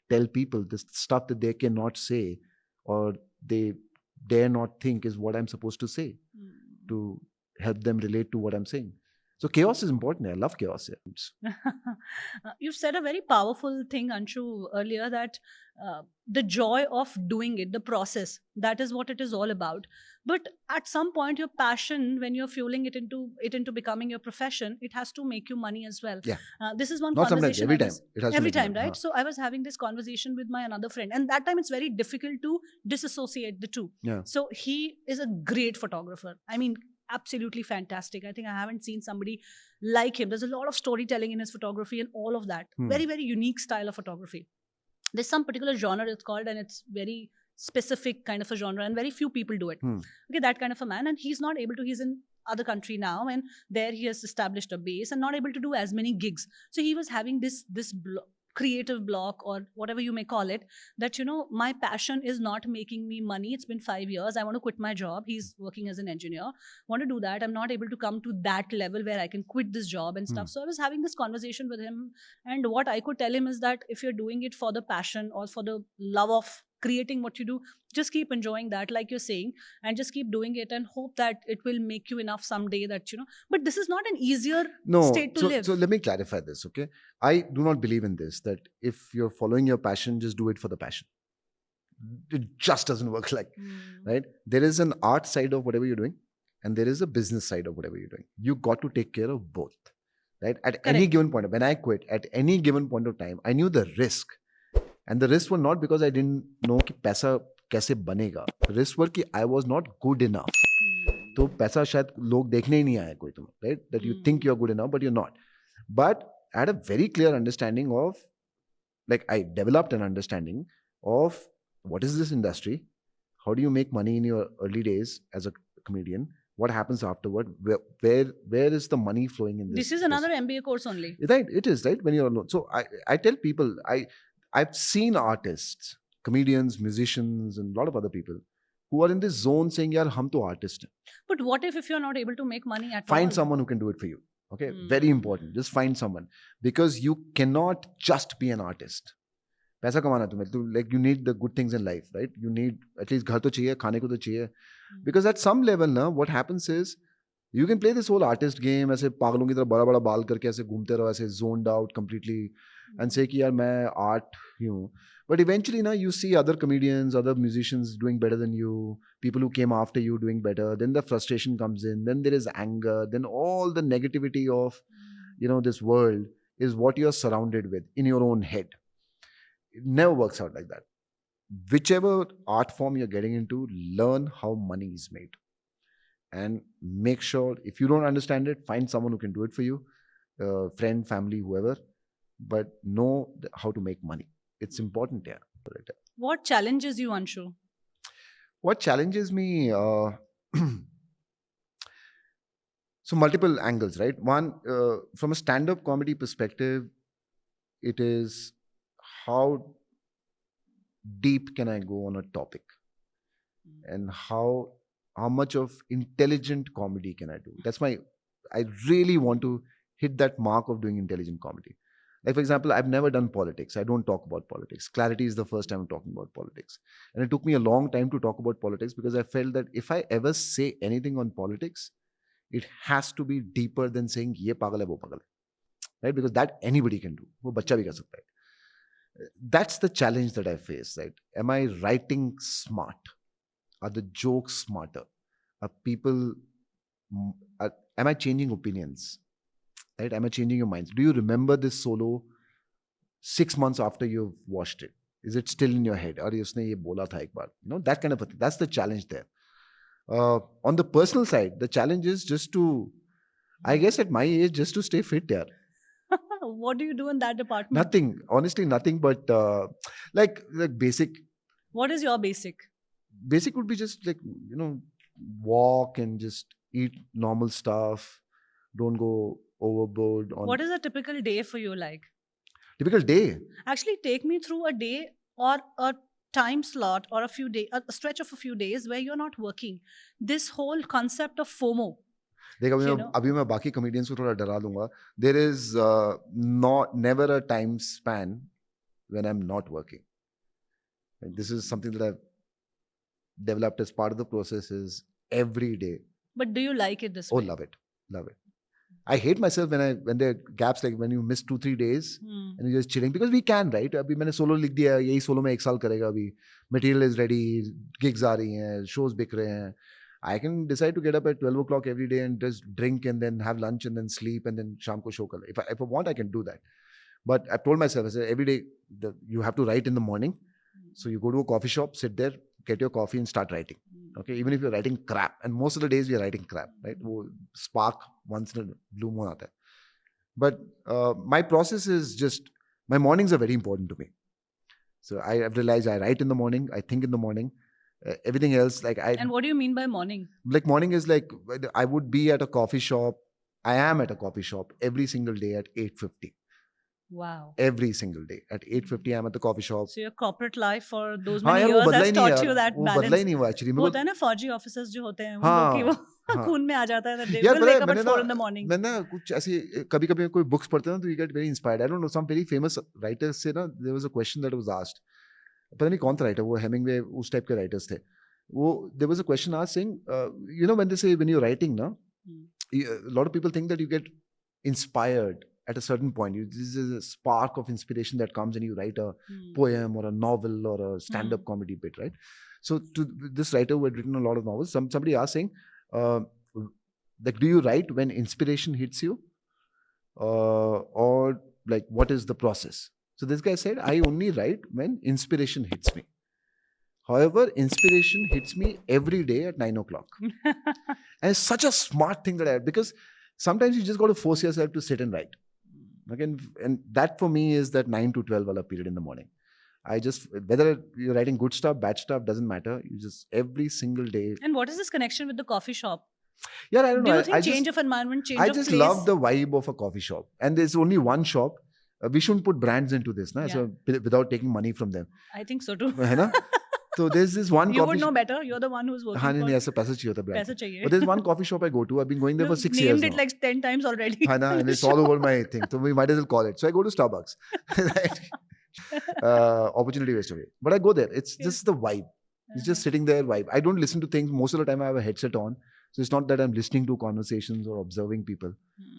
tell people. The stuff that they cannot say or they dare not think is what I'm supposed to say to help them relate to what I'm saying. So chaos is important. I love chaos. You've said a very powerful thing, Anshu, earlier, that the joy of doing it, the process, that is what it is all about. But at some point, your passion, when you're fueling it into becoming your profession, it has to make you money as well. Yeah. This is one Not conversation. Sometimes, every time. It has every to make time, money. right? So I was having this conversation with my another friend, and that time it's very difficult to disassociate the two. Yeah. So he is a great photographer. I mean, absolutely fantastic. I think I haven't seen somebody like him. There's a lot of storytelling in his photography and all of that. Very, very unique style of photography. There's some particular genre it's called, and it's very specific kind of a genre, and very few people do it. Okay, that kind of a man, and he's not able to. He's in other country now, and there he has established a base and not able to do as many gigs. So he was having this creative block, or whatever you may call it, that my passion is not making me money. It's been 5 years. I want to quit my job. He's working as an engineer. Want to do that. I'm not able to come to that level where I can quit this job and stuff. So I was having this conversation with him, and what I could tell him is that if you're doing it for the passion or for the love of creating what you do, just keep enjoying that, like you're saying, and just keep doing it and hope that it will make you enough someday that but this is not an easier state to live. So let me clarify this, okay? I do not believe in this, that if you're following your passion, just do it for the passion. It just doesn't work like, right? There is an art side of whatever you're doing, and there is a business side of whatever you're doing. You got to take care of both, right? At any given point, when I quit, at any given point of time, I knew the risk. And the risks were not because I didn't know कि पैसा कैसे बनेगा. The risks were कि I was not good enough. तो पैसा शायद लोग देखने ही नहीं आए कोई तुम्हें, right? That you think you're good enough, but you're not. But I had a very clear understanding of, like, I developed an understanding of what is this industry, how do you make money in your early days as a comedian, what happens afterward, where is the money flowing in This is another MBA course only. Right, it is, right, when you're alone. So I tell people, I've seen artists, comedians, musicians, and a lot of other people who are in this zone saying, yaar, hum to artist hain. But what if you're not able to make money at all? Find someone who can do it for you. Okay, very important. Just find someone, because you cannot just be an artist. पैसा कमाना तुम्हें, तो like you need the good things in life, right? You need at least घर तो चाहिए, खाने को तो चाहिए. Because at some level ना, what happens is you can play this whole artist game, ऐसे पागलों की तरह बड़ा बड़ा बाल करके ऐसे घूमते रहो, ऐसे zoned out completely, and say कि यार मैं art ही हूँ. But eventually ना, you see other comedians, other musicians doing better than you, people who came after you doing better. Then the frustration comes in. Then there is anger. Then all the negativity of, this world is what you're surrounded with in your own head. It never works out like that. Whichever art form you're getting into, learn how money is made. And make sure, if you don't understand it, find someone who can do it for you, friend, family, whoever. But know how to make money. It's important, yeah. What challenges you, Anshu? What challenges me? So multiple angles, right? One, from a stand-up comedy perspective, it is how deep can I go on a topic, and how much of intelligent comedy can I do? I really want to hit that mark of doing intelligent comedy. Like, for example, I've never done politics. I don't talk about politics. Clarity is the first time I'm talking about politics. And it took me a long time to talk about politics, because I felt that if I ever say anything on politics, it has to be deeper than saying, ye pagal hai, wo pagal hai. Right? Because that anybody can do. Wo bachcha bhi kar sakta hai. That's the challenge that I face, right? Am I writing smart? Are the jokes smarter? Am I changing opinions? Right? Am I changing your minds? Do you remember this solo 6 months after you've watched it? Is it still in your head? Or usne ye bola tha ek baar? That kind of a thing. That's the challenge there. On the personal side, the challenge is just to, I guess at my age, just to stay fit, yaar. What do you do in that department? Nothing. Honestly, nothing but like basic. What is your basic? Basic would be just like, walk and just eat normal stuff. Don't go overboard. What is a typical day for you like? Typical day? Actually, take me through a day or a time slot or a stretch of a few days where you're not working. This whole concept of FOMO. देख, अभी मैं बाकी comedians को थोड़ा डरा दूंगा. There is never a time span when I'm not working. And this is something that I've developed as part of the process, is every day. But do you like it this way? Oh, love it. I hate myself when there are gaps, like when you miss 2-3 days and you're just chilling, because we can, right? अभी मैंने solo लिख दिया है, यही solo में 1 साल करेगा अभी. Material is ready, gigs आ रही हैं, shows बिक रहे हैं. I can decide to get up at 12 o'clock every day and just drink and then have lunch and then sleep and then शाम को show कर ले. If I want, I can do that. But I've told myself, I said, every day you have to write in the morning. So you go to a coffee shop, sit there, get your coffee and start writing. Okay, even if you're writing crap, and most of the days we are writing crap, right? वो spark once in a blue moon आता है. But my process is just, my mornings are very important to me. So I have realized I write in the morning, I think in the morning. Everything else, like And what do you mean by morning? Like morning is like, I would be at a coffee shop. I am at a coffee shop every single day at 8:50. Wow. Every single day at 8:50 I'm at the coffee shop. So your corporate life for those many years has taught you that balance. बदला ही नहीं हुआ actually. होता है ना फौजी officers जो होते हैं वो लोग की वो खून में आ जाता है. They will wake up at 4 in the morning. मैं ना कुछ ऐसे कभी-कभी कोई बुक्स पढ़ते हैं ना, तो you get very inspired. I don't know, some very famous writers say ना, there was a question that was asked. पता नहीं कौन था राइटर, वो हेमिंगवे उस टाइप के राइटर्स थे. वो there was a question asked saying, when they say when you're writing ना, a lot of people think that you get inspired at a certain point. This is a spark of inspiration that comes and you write a poem or a novel or a stand-up comedy bit, right? So to this writer who had written a lot of novels, somebody asked saying, like, do you write when inspiration hits you? Or like, what is the process? So this guy said, I only write when inspiration hits me. However, inspiration hits me every day at 9 o'clock. And it's such a smart thing that I had, because sometimes you just got to force yourself to sit and write. Okay, and that for me is that 9 to 12 wala period in the morning. I just, whether you're writing good stuff, bad stuff, doesn't matter. You just, every single day. And what is this connection with the coffee shop? Yeah, I don't know. Do you think I change just, of environment, change I of just place? love the vibe of a coffee shop. And there's only one shop. We shouldn't put brands into this, na? Yeah. So without taking money from them. I think so too. है ना? So there's this one You coffee would know shop. better. You're the one who's working हाँ, नहीं, for नहीं, ऐसा पैसा चाहिए होता है brand पैसा को. चाहिए. But there's one coffee shop I go to. I've been going there for 6 years named it now. like 10 times already. है ना? And it's all over my thing. So we might as well call it. So I go to Starbucks. Right? Opportunity waste away. But I go there. It's just the vibe. It's just sitting there vibe. I don't listen to things. Most of the time I have a headset on. So it's not that I'm listening to conversations or observing people.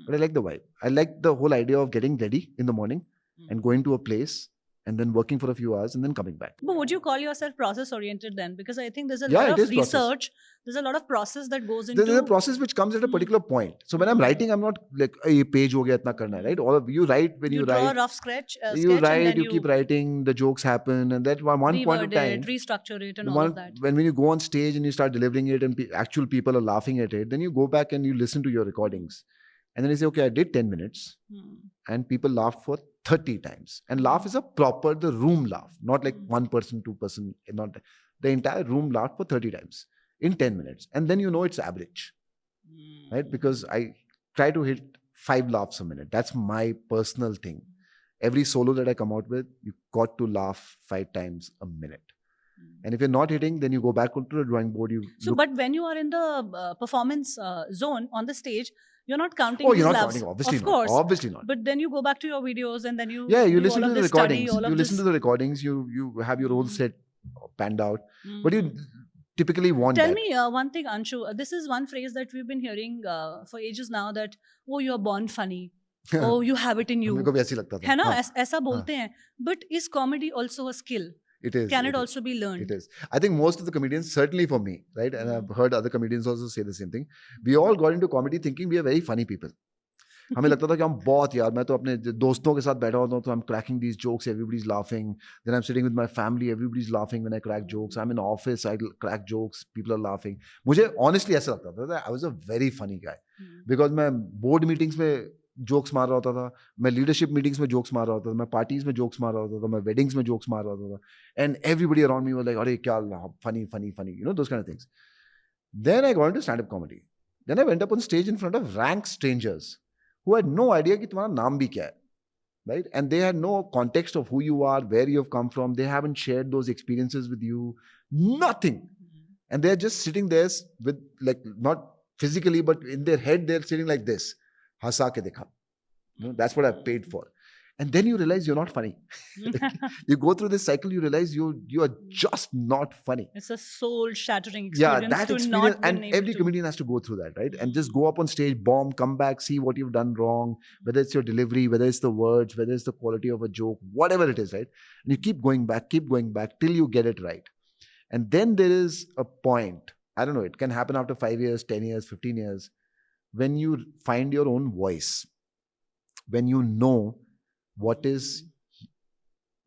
But I like the vibe. I like the whole idea of getting ready in the morning and going to a place and then working for a few hours and then coming back. But would you call yourself process oriented then? Because I think there's a Yeah, lot it of is process. research. There's a lot of process that goes into. There's a process which comes at a particular point. So when I'm writing, I'm not like, a page ho gaya, itna karna hai, right? All of you write when you draw write. a rough sketch, You and write, then you keep writing, the jokes happen, and that one point reword of time, it, restructure it, and all of that. when you go on stage and you start delivering it and actual people are laughing at it, then you go back and you listen to your recordings. And then you say, okay, I did 10 minutes and people laughed for 30 times. And laugh is a proper, the room laugh, not like one person, two person, not the entire room laughed for 30 times in 10 minutes. And then you know it's average, right? Because I try to hit 5 laughs a minute. That's my personal thing. Every solo that I come out with, you got to laugh 5 times a minute. And if you're not hitting, then you go back onto the drawing board. So, but when you are in the performance zone on the stage, you're not counting. Oh, you're these not laughs. counting, obviously of not. course. Obviously not. But then you go back to your videos and then you you do listen all to of the this recordings. study, all of You listen this. to the recordings. You have your whole set panned out. But you typically want Tell that. me one thing, Anshu. This is one phrase that we've been hearing for ages now. That you're born funny. Oh, you have it in you. मेरे को भी ऐसे ही लगता था. है ना? हाँ. ऐसा बोलते हैं. But is comedy also a skill? It is. Can it also be learned? It is. I think most of the comedians, certainly for me, right, and I've heard other comedians also say the same thing. We all got into comedy thinking we are very funny people. हमें लगता था कि हम बहुत यार मैं तो अपने दोस्तों के साथ बैठा होता हूँ तो I'm cracking these jokes, everybody's laughing. Then I'm sitting with my family, everybody's laughing when I crack jokes. I'm in office, I crack jokes, people are laughing. मुझे honestly ऐसा लगता था that I was a very funny guy because मैं board meetings में jokes मार रहा होता था, मैं लीडरशिप मीटिंग्स में जोक्स मार रहा होता था, मैं पार्टीज में जोक्स मार रहा होता था, मैं वेडिंग्स में जोक्स मार रहा होता था, and everybody around me was like अरे क्या funny funny funny, you know, those kind of things. Then I got into stand up comedy. Then I went up on stage in front of rank strangers who had no idea कि तुम्हारा नाम भी क्या है, right? And they had no context of who you are, where you have come from. They haven't shared those experiences with you, nothing. And they're just sitting there with, like, not physically, but in their head, they're sitting like this. Hasa ke dekha. You know, that's what I've paid for. And then you realize you're not funny. You go through this cycle, you realize you are just not funny. It's a soul-shattering Yeah, experience. that to experience, not and been able every to. comedian has to go through that, right? And just go up on stage, bomb, come back, see what you've done wrong, whether it's your delivery, whether it's the words, whether it's the quality of a joke, whatever it is, right? And you keep going back till you get it right. And then there is a point, I don't know, it can happen after 5 years, 10 years, 15 years, when you find your own voice, when you know what is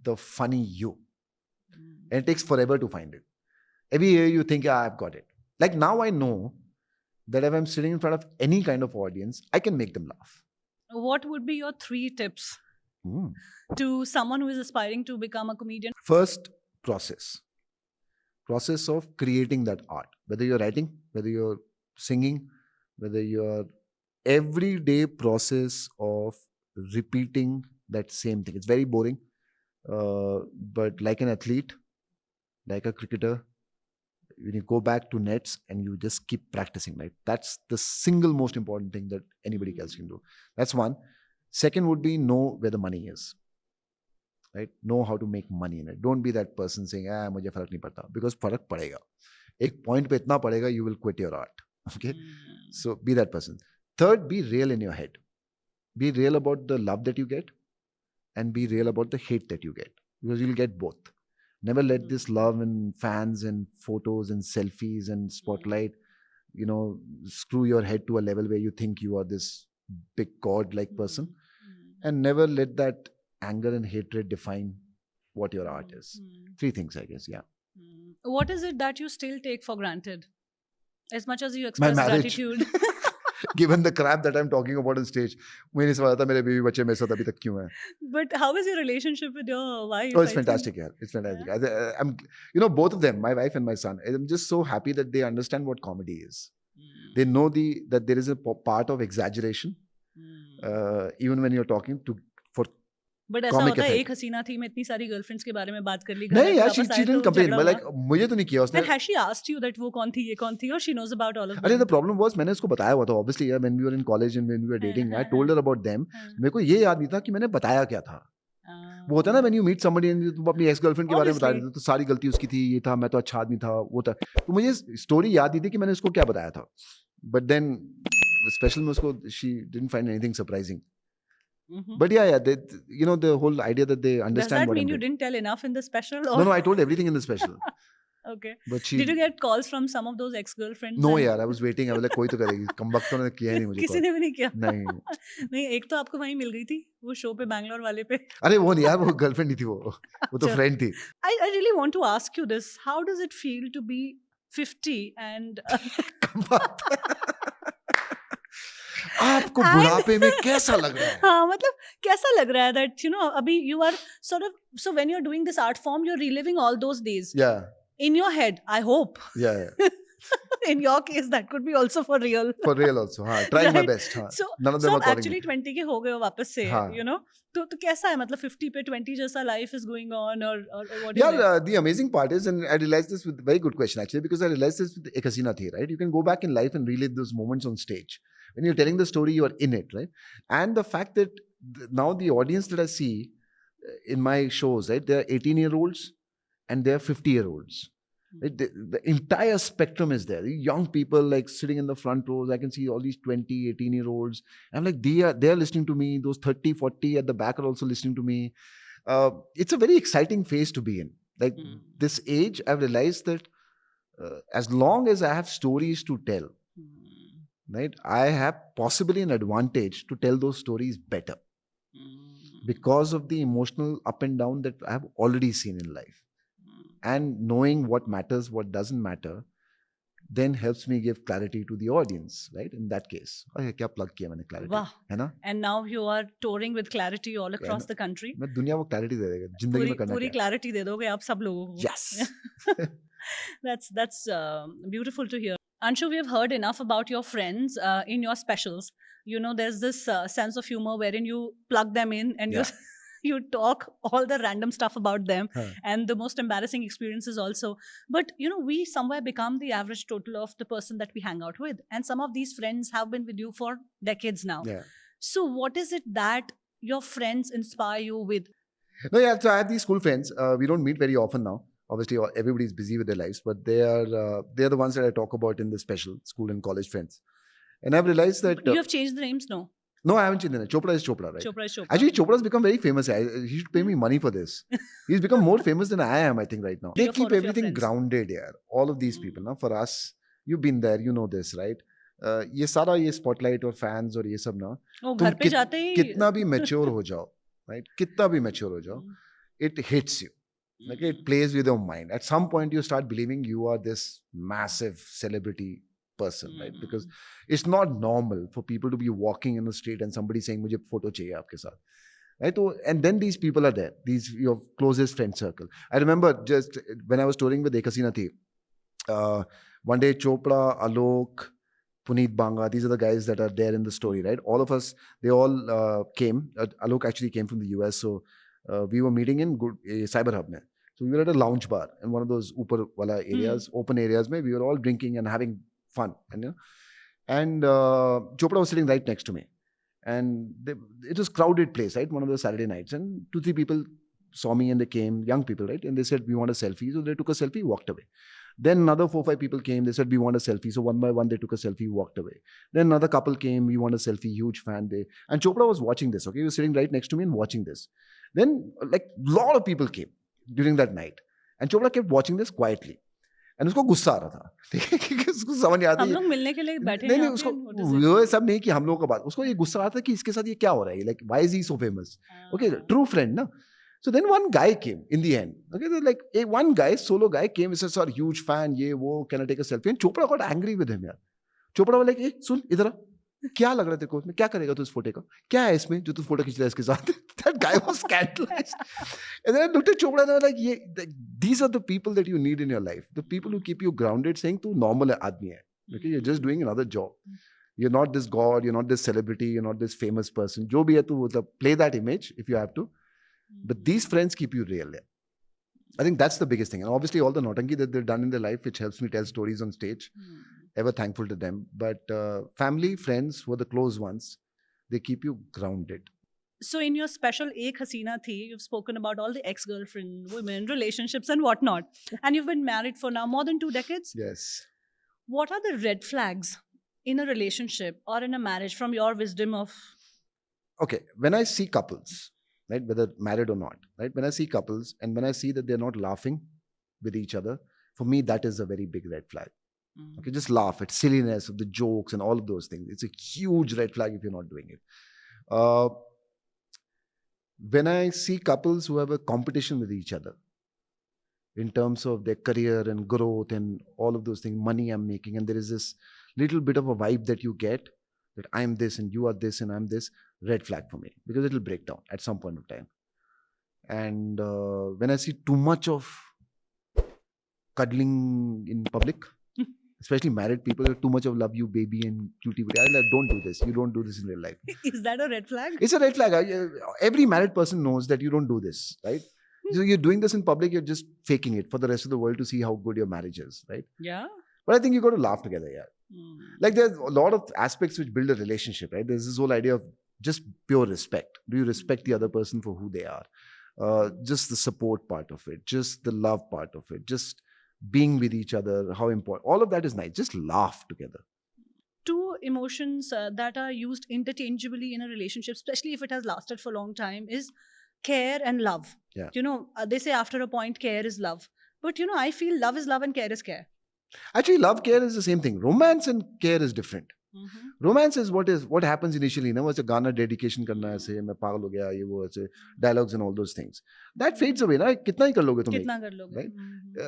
the funny you. And it takes forever to find it. Every year you think, yeah, I've got it. Like now I know that if I'm sitting in front of any kind of audience, I can make them laugh. What would be your 3 tips to someone who is aspiring to become a comedian? First, process of creating that art. Whether you're writing, whether you're singing, whether you're everyday process of repeating that same thing. It's very boring, but like an athlete, like a cricketer, when you go back to nets and you just keep practicing, right? That's the single most important thing that anybody else can do. That's one. Second would be know where the money is, right? Know how to make money in it. Don't be that person saying, मुझे फर्क नहीं पड़ता, because फर्क पड़ेगा. एक point पे इतना पड़ेगा, you will quit your art. Okay? So be that person. Third, be real in your head. Be real about the love that you get and be real about the hate that you get, because you'll get both. Never let this love and fans and photos and selfies and spotlight, you know, screw your head to a level where you think you are this big god-like person. And never let that anger and hatred define what your art is. 3 things, I guess. Yeah. What is it that you still take for granted? As much as you My express marriage. gratitude. Given the crap that I'm talking about on stage, मेरे सवाल था मेरे बीवी बच्चे मेरे साथ अभी तक क्यों हैं? But how is your relationship with your wife? Oh, it's I think- fantastic, yeah. It's fantastic. I'm, both of them, my wife and my son. I'm just so happy that they understand what comedy is. They know that there is a part of exaggeration, even when you're talking for. But ऐसा comic होता है effect. एक हसीना थी मैं इतनी सारी girlfriends के बारे में बात कर ली नहीं यार, she didn't complain. But like मुझे तो नहीं किया उसने. And has she asked you that वो कौन थी ये कौन थी or she knows about all of them? अरे the problem was मैंने उसको बताया हुआ था. Obviously, yeah, when we were in college and when we were dating, I told her about them. मेरे को ये याद नहीं था कि मैंने बताया क्या था. वो होता है ना when you meet somebody and तुम अपनी ex girlfriend के बारे में बता रहे थे तो सारी गलती उसकी थी, ये था, मैं तो अच्छा आदमी था, वो था. तो मुझे स्टोरी याद नहीं थी कि मैंने उसको क्या बताया था. But then special में उसको she didn't find anything surprising. But yeah, they, the whole idea that they understand. Does that what mean I'm you doing. didn't tell enough in the special? Or? No, I told everything in the special. Okay. But she. Did you get calls from some of those ex-girlfriends? No, यार, I was waiting. I was like, कोई तो करेगी. कमबख्त तो ने किया ही नहीं मुझे. किसी ने भी नहीं किया. नहीं. नहीं, एक तो आपको वहीं मिल गई थी वो शो पे बैंगलोर वाले पे. अरे वो नहीं यार, वो गर्लफ्रेंड नहीं थी वो तो फ्रेंड थी. I really want to ask you this. How does it feel to be 50 and आपको बुढ़ापे में कैसा लग रहा है? हाँ, मतलब कैसा लग रहा है that अभी you are sort of, so when you're doing this art form you're reliving all those days. Yeah. In your head, I hope. Yeah. In your case that could be also for real. For real also. हाँ, trying my Right. best. हाँ. So None of them are calling actually me. 20 के हो गए हो वापस से, हाँ. तो कैसा है मतलब 50 पे 20 जैसा life is going on or what is Yeah, it? the amazing part is, and I realized this with very good question actually, because I realized this with Ek Hasina Thi, right? You can go back in life and relive those moments on stage. When you're telling the story, you are in it, right? And the fact that now the audience that I see in my shows, right, they're 18-year-olds and they're 50-year-olds. Right? The entire spectrum is there. The young people like sitting in the front rows. I can see all these 20, 18-year-olds. I'm like, they're listening to me. Those 30, 40 at the back are also listening to me. It's a very exciting phase to be in. Like this age, I've realized that as long as I have stories to tell, right, I have possibly an advantage to tell those stories better because of the emotional up and down that I have already seen in life. And knowing what matters, what doesn't matter, then helps me give clarity to the audience, right? In that case. क्या plug किया मैंने clarity, Wow. है ना? And now you are touring with clarity all across the country. मैं दुनिया को clarity दे देगा, जिंदगी में करना पूरी क्या है? clarity दे दोगे आप सब लोगों को. Yes. That's beautiful to hear. Anshu, we have heard enough about your friends in your specials. There's this sense of humor wherein you plug them in and you talk all the random stuff about them and the most embarrassing experiences also. But, we somewhere become the average total of the person that we hang out with. And some of these friends have been with you for decades now. Yeah. So what is it that your friends inspire you with? No, yeah, so I have these school friends. We don't meet very often now. Obviously, everybody's busy with their lives, but they're the ones that I talk about in the special, school and college friends. And I've realized that... you have changed the names, no? No, I haven't changed it. Chopra is Chopra, right? Chopra is Chopra. Actually, Chopra's become very famous. He should pay me money for this. He's become more famous than I am, I think, right now. They keep everything grounded, yeah. All of these people, na, for us, you've been there, you know this, right? ये सारा ये spotlight और fans और ये सब ना, घर पे जाते ही कितना भी mature हो जाओ, right? कितना भी mature हो जाओ, it hits you. Like it plays with your mind. At some point, you start believing you are this massive celebrity person, right? Because it's not normal for people to be walking in the street and somebody saying, "मुझे photo चाहिए आपके साथ." Right? And then these people are there, these your closest friend circle. I remember just when I was touring with Ek Hasina Thi, one day Chopra, Alok, Puneet Banga, these are the guys that are there in the story, right? All of us, they all came. Alok actually came from the US, so we were meeting in Cyber Hub. So we were at a lounge bar in one of those upar wala areas, open areas. We were all drinking and having fun. And Chopra was sitting right next to me. And it was a crowded place, right? One of the Saturday nights. And 2-3 people saw me and they came, young people, right? And they said, we want a selfie. So they took a selfie, walked away. Then another 4-5 people came. They said, we want a selfie. So one by one, they took a selfie, walked away. Then another couple came. We want a selfie. Huge fan. And Chopra was watching this. Okay, he was sitting right next to me and watching this. Then, like, a lot of people came during that night. And Chopra kept watching this quietly. And उसको गुस्सा आ रहा था, ठीक है, क्योंकि उसको समझ नहीं आता हम लोग मिलने के लिए बैठे नहीं हैं नहीं यहाँ पे उसको and what is it? वो सब नहीं कि हम लोगों का बात, उसको ये गुस्सा आ रहा था कि इसके साथ ये क्या हो रहा है, like why is he so famous, okay, true friend ना. So then one guy came in the end. Okay, so like one guy, solo guy came and said, "Sir, huge fan. ये वो, can I take a selfie?" And Chopra got angry with him, यार. Chopra was like, "ए, सुन इधर आ. क्या लग रहा है तेरे को इसमें? क्या करेगा तू इस फोटो का? क्या है इसमें जो तू फोटो खींच रहा है इसके साथ?" That guy was scandalized. And then I looked at Chopra and I was like, these are the people that you need in your life. The people who keep you grounded, saying तू normal आदमी है. Okay, you're just doing another job. You're not this god. You're not this celebrity. You're not this famous person. जो भी है तू मतलब play that image if you have to. But these friends keep you real. Yeah. I think that's the biggest thing. And obviously all the nautanki that they've done in their life, which helps me tell stories on stage, ever thankful to them. But family, friends who are the close ones, they keep you grounded. So in your special Ek Hasina Thi, you've spoken about all the ex-girlfriend, women, relationships and whatnot. And you've been married for now more than 2 decades. Yes. What are the red flags in a relationship or in a marriage from your wisdom of... Okay, when I see couples, right, whether married or not, right, when I see couples and when I see that they're not laughing with each other, for me that is a very big red flag. Okay, just laugh at silliness of the jokes and all of those things. It's a huge red flag if you're not doing it. When I see couples who have a competition with each other in terms of their career and growth and all of those things, money I'm making, and there is this little bit of a vibe that you get that I'm this and you are this and I'm this, red flag for me, because it'll break down at some point of time. And when I see too much of cuddling in public, especially married people, too much of love you baby and cutie, I like, don't do this. You don't do this in real life. Is that a red flag? It's a red flag. Every married person knows that you don't do this, right? So you're doing this in public, you're just faking it for the rest of the world to see how good your marriage is, right? Yeah. But I think you got to laugh together, yeah. Like there's a lot of aspects which build a relationship, right? There's this whole idea of just pure respect. Do you respect the other person for who they are? Just the support part of it, just the love part of it, just being with each other, how important. All of that is nice. Just laugh together. Two emotions that are used interchangeably in a relationship, especially if it has lasted for a long time, is care and love. Yeah. You know, they say after a point, care is love. But, you know, I feel love is love and care is care. Actually, love, care is the same thing. Romance and care is different. Romance is what happens initially. You know, it's a Ghana dedication karna hai, say, main pagal ho gaya, ye wo, ऐसे dialogues and all those things. That fades away. Na, kitna hi kar loge tum? Kitna kar loge. Right?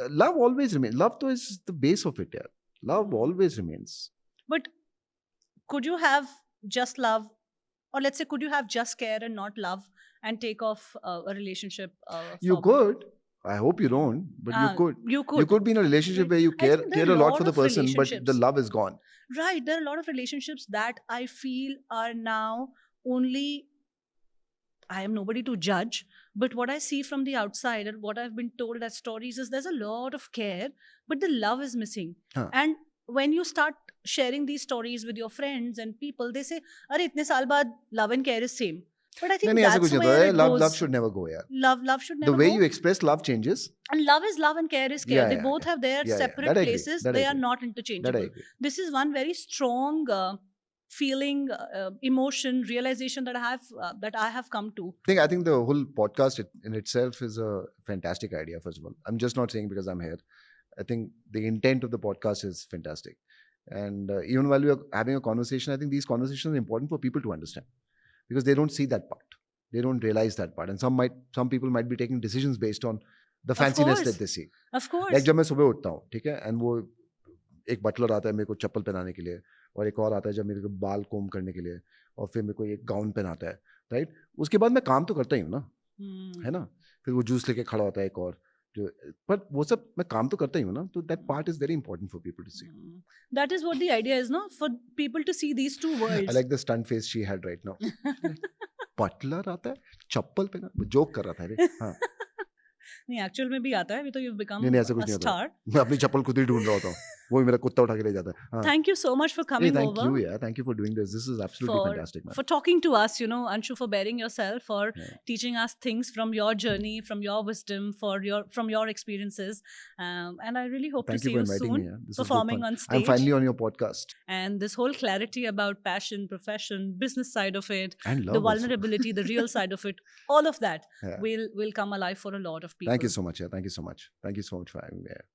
Love always remains. Love to is the base of it. Yeah. Love always remains. But could you have just love, or let's say, could you have just care and not love and take off a relationship? You could. I hope you don't, but you could. You could. You could be in a relationship where you care a lot for the person, but the love is gone. Right. There are a lot of relationships that I feel are now only... I am nobody to judge, but what I see from the outside and what I've been told as stories is there's a lot of care, but the love is missing. And when you start sharing these stories with your friends and people, they say, "Arey, itne saal baad love and care is same." But I think that's where it goes. Love should never go. Yeah. Love should never go. The way you express love changes. And love is love and care is care. They both have their separate places. They are not interchangeable. This is one very strong feeling, emotion, realization that I have come to. I think the whole podcast in itself is a fantastic idea. First of all, I'm just not saying because I'm here. I think the intent of the podcast is fantastic. And even while we are having a conversation, I think these conversations are important for people to understand. Because they don't see that part. They don't realize that part. And some people might be taking decisions based on the fanciness that they see. Of course. Like जब मैं सुबह उठता हूँ, ठीक है, and वो एक Buttler आता है मेरे को चप्पल पहनाने के लिए, और एक और आता है जब मेरे को बाल कोम करने के लिए, और फिर मेरे को एक गाउन पहनाता है, राइट? उसके बाद मैं काम तो करता ही हूँ ना, है ना? फिर वो जूस लेके खड़ा होता है एक और, but वो सब मैं काम तो करता ही हूँ ना, तो that part is very important for people to see. That is what the idea is, no? For people to see these two worlds. I like the stunned face she had right now. Butler आता है, चप्पल पहना, joke कर रहा था रे. हाँ. नहीं, actual में भी आता है, अभी तो you've become नहीं, ऐसा कुछ नहीं होता. मैं अपनी चप्पल खुद ही ढूंढ रहा होता हूँ. वो ही मेरा कुत्ता उठा के ले जाता है. Thank you so much for coming thank over. you, yeah. Thank you for doing this. This is absolutely fantastic, man. For talking to us, you know, Anshu, for bearing yourself, for teaching us things from your journey, from your wisdom, from your experiences. And I really hope to see you soon performing on stage. I'm finally on your podcast. And this whole clarity about passion, profession, business side of it, and love the vulnerability, the real side of it, all of that will come alive for a lot of people. Thank you so much. Yeah. Thank you so much. Thank you so much for having me here.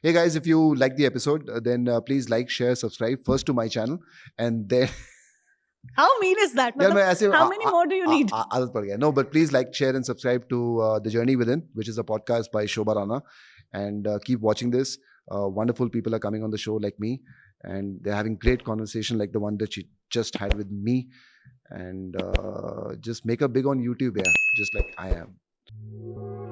Hey guys, if you like the episode, then please like, share, subscribe first to my channel, and then How mean is that? yeah, Matlab, no, ऐसे how many more do you need? आदत पड़ गया. No, but please like, share, and subscribe to The Journey Within, which is a podcast by Shobha Rana, and keep watching this. Wonderful people are coming on the show like me, and they're having great conversation like the one that she just had with me, and just make her big on YouTube, yeah, just like I am.